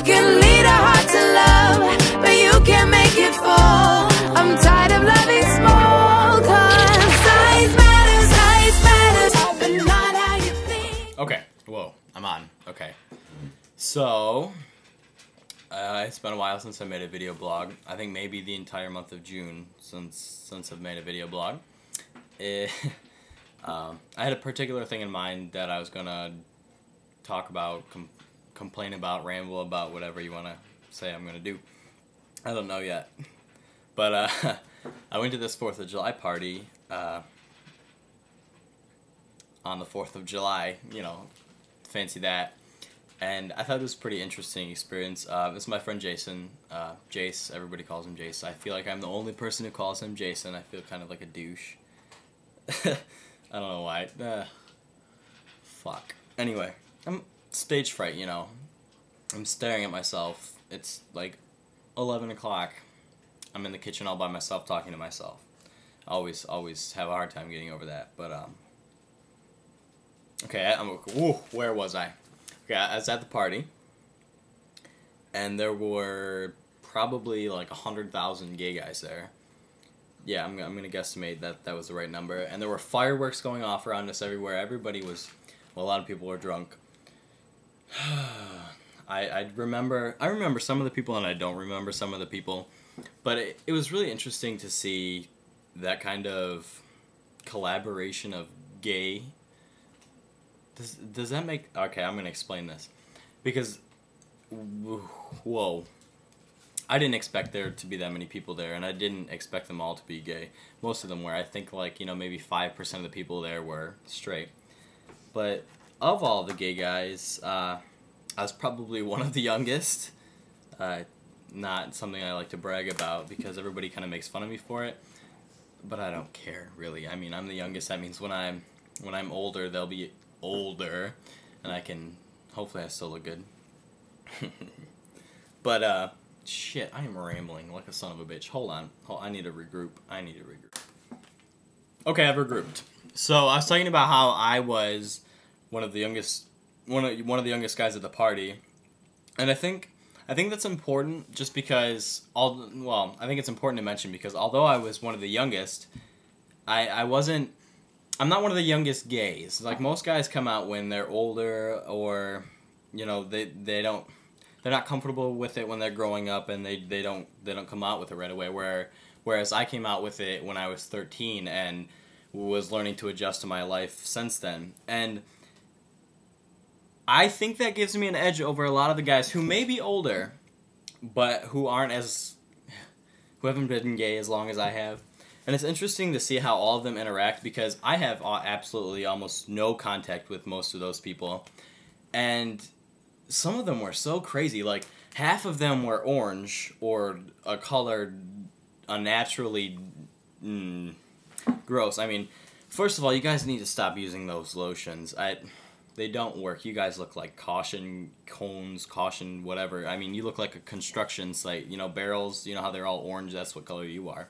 can lead a heart to love, but you can't make it fall. I'm tired of loving small, 'cause size matters, but not how you think. Okay, whoa, I'm on. Okay. So, it's been a while since I made a video blog. I think maybe the entire month of June since I've made a video blog. I had a particular thing in mind that I was gonna talk about, complain about, ramble about, whatever you want to say I'm gonna do. I don't know yet. But I went to this 4th of July party on the 4th of July, you know, fancy that. And I thought it was a pretty interesting experience. This is my friend Jason, Jace, everybody calls him Jace. I feel like I'm the only person who calls him Jason. I feel kind of like a douche. I don't know why. Fuck. Anyway, I'm stage fright, you know. I'm staring at myself. It's like 11 o'clock. I'm in the kitchen all by myself talking to myself. I always have a hard time getting over that. But, okay, where was I? Okay, I was at the party, and there were probably like 100,000 gay guys there. Yeah, I'm gonna guesstimate that was the right number. And there were fireworks going off around us everywhere. Everybody was, well, a lot of people were drunk. I remember some of the people, and I don't remember some of the people. But it was really interesting to see that kind of collaboration of gay. Does that make... Okay, I'm going to explain this. Because, whoa. I didn't expect there to be that many people there, and I didn't expect them all to be gay. Most of them were. I think, like, you know, maybe 5% of the people there were straight. But of all the gay guys, I was probably one of the youngest. Not something I like to brag about, because everybody kind of makes fun of me for it. But I don't care, really. I mean, I'm the youngest. That means when I'm older, they'll be older, and I can, hopefully I still look good. But shit, I am rambling like a son of a bitch. Hold on, I need to regroup. Okay, I've regrouped. So I was talking about how I was one of the youngest guys at the party, and I think that's important, just because I think it's important to mention, because although I was one of the youngest, I'm not one of the youngest gays. Like, most guys come out when they're older, or, you know, they're not comfortable with it when they're growing up, and they don't come out with it right away. Whereas I came out with it when I was 13 and was learning to adjust to my life since then. And I think that gives me an edge over a lot of the guys who may be older, but who haven't been gay as long as I have. And it's interesting to see how all of them interact, because I have absolutely almost no contact with most of those people. And some of them were so crazy. Like, half of them were orange, or a color unnaturally gross. I mean, first of all, you guys need to stop using those lotions. They don't work. You guys look like caution cones, caution whatever. I mean, you look like a construction site. You know, barrels, you know how they're all orange? That's what color you are.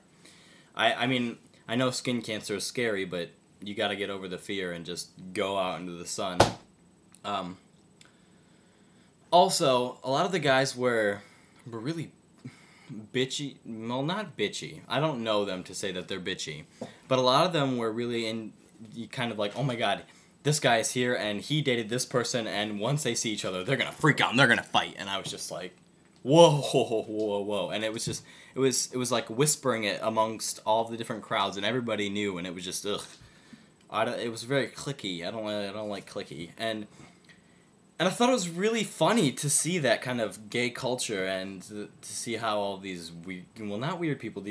I mean, I know skin cancer is scary, but you gotta get over the fear and just go out into the sun. Also, a lot of the guys were really bitchy. Well, not bitchy. I don't know them to say that they're bitchy. But a lot of them were really kind of like, oh my god, this guy is here, and he dated this person, and once they see each other, they're gonna freak out, and they're gonna fight. And I was just like, whoa, whoa, whoa, whoa. And it was just, it was like whispering it amongst all the different crowds, and everybody knew, and it was just, ugh. It was very cliquey. I don't like cliquey. And I thought it was really funny to see that kind of gay culture, and to see how all these not weird people,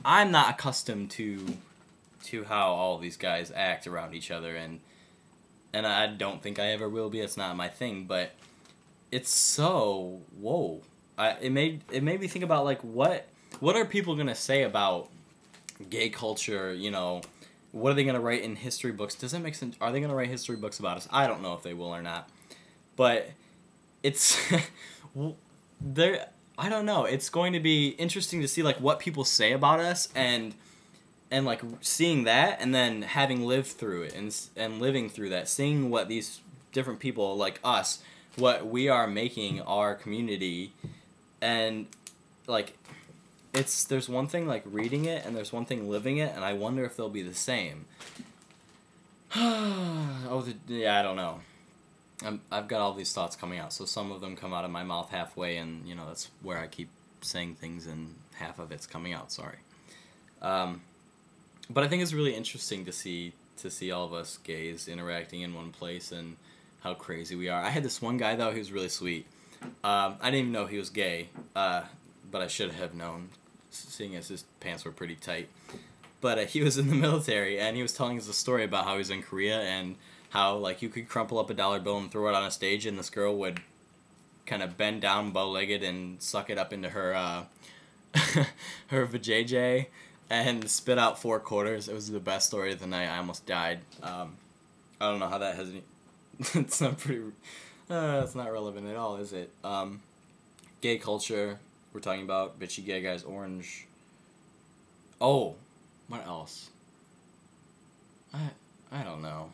I'm not accustomed to how all these guys act around each other, and I don't think I ever will be. It's not my thing, but it's so, whoa. It made me think about, like, what are people gonna say about gay culture, you know? What are they going to write in history books? Does that make sense? Are they going to write history books about us? I don't know if they will or not. But it's... I don't know. It's going to be interesting to see, like, what people say about us, and like, seeing that, and then having lived through it, and living through that, seeing what these different people, like us, what we are making our community, and like there's one thing like reading it and there's one thing living it, and I wonder if they'll be the same. Yeah, I don't know. I've got all these thoughts coming out, so some of them come out of my mouth halfway, and you know that's where I keep saying things and half of it's coming out. Sorry. But I think it's really interesting to see all of us gays interacting in one place and how crazy we are. I had this one guy though, he was really sweet. I didn't even know he was gay, but I should have known, seeing as his pants were pretty tight. But he was in the military, and he was telling us a story about how he was in Korea and how like you could crumple up a dollar bill and throw it on a stage, and this girl would kind of bend down bow-legged and suck it up into her her vajayjay and spit out 4 quarters. It was the best story of the night. I almost died. I don't know how that has any... it's not pretty... it's not relevant at all, is it? Gay culture. We're talking about bitchy gay guys, orange. Oh, what else? I don't know.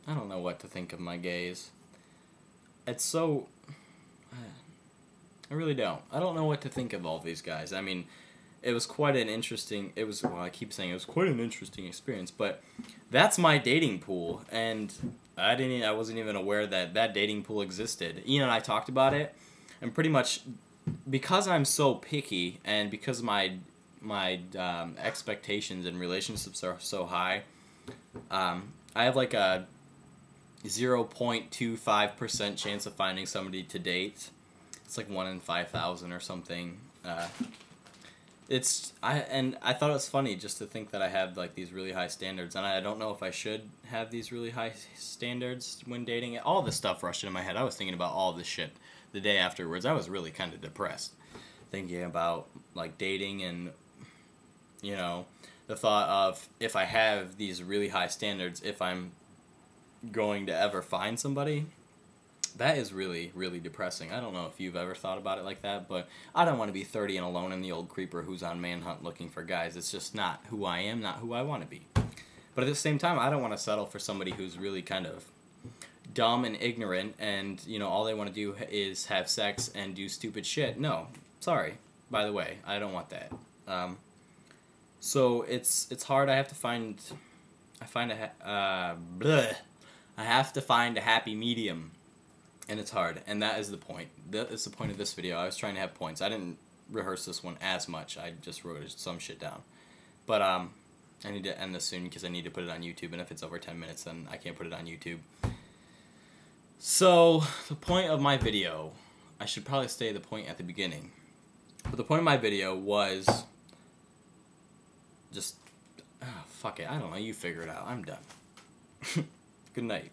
I don't know what to think of my gays. It's so... I really don't. I don't know what to think of all these guys. I mean, it was quite an interesting... Well, I keep saying it was quite an interesting experience, but that's my dating pool, and I wasn't even aware that dating pool existed. Ian and I talked about it, and pretty much because I'm so picky, and because my expectations and relationships are so high, I have like a 0.25% chance of finding somebody to date. It's like 1 in 5,000 or something. I thought it was funny just to think that I have like these really high standards, and I don't know if I should have these really high standards when dating. All this stuff rushed into my head. I was thinking about all this shit the day afterwards. I was really kind of depressed, thinking about like dating and, you know, the thought of if I have these really high standards, if I'm going to ever find somebody. That is really, really depressing. I don't know if you've ever thought about it like that, but I don't want to be 30 and alone and the old creeper who's on manhunt looking for guys. It's just not who I am, not who I want to be. But at the same time, I don't want to settle for somebody who's really kind of dumb and ignorant and, you know, all they want to do is have sex and do stupid shit. No, sorry. By the way, I don't want that. So it's hard. I have to find a happy medium. And it's hard, and that is the point. That is the point of this video. I was trying to have points. I didn't rehearse this one as much. I just wrote some shit down. But I need to end this soon because I need to put it on YouTube, and if it's over 10 minutes, then I can't put it on YouTube. So, the point of my video, I should probably say the point at the beginning. But the point of my video was just, fuck it, I don't know, you figure it out. I'm done. Good night.